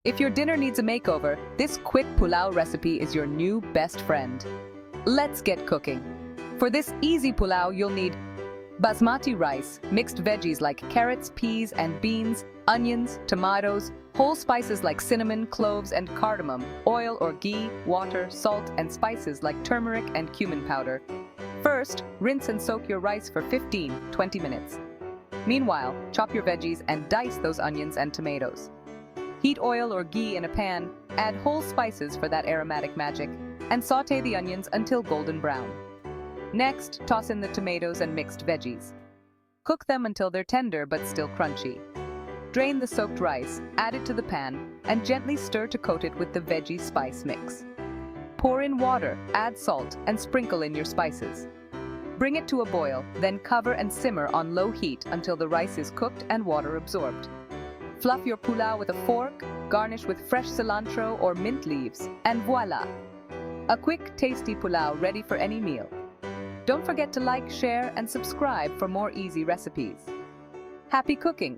If your dinner needs a makeover, this quick pulao recipe is your new best friend. Let's get cooking. For this easy pulao, you'll need basmati rice, mixed veggies like carrots, peas, and beans, onions, tomatoes, whole spices like cinnamon, cloves, and cardamom, oil or ghee, water, salt, and spices like turmeric and cumin powder. First, rinse and soak your rice for 15-20 minutes. Meanwhile, chop your veggies and dice those onions and tomatoes. Heat oil or ghee in a pan, add whole spices for that aromatic magic, and sauté the onions until golden brown. Next, toss in the tomatoes and mixed veggies. Cook them until they're tender but still crunchy. Drain the soaked rice, add it to the pan, and gently stir to coat it with the veggie spice mix. Pour in water, add salt, and sprinkle in your spices. Bring it to a boil, then cover and simmer on low heat until the rice is cooked and water absorbed. Fluff your pulao with a fork, garnish with fresh cilantro or mint leaves, and voila! A quick, tasty pulao ready for any meal. Don't forget to like, share, and subscribe for more easy recipes. Happy cooking!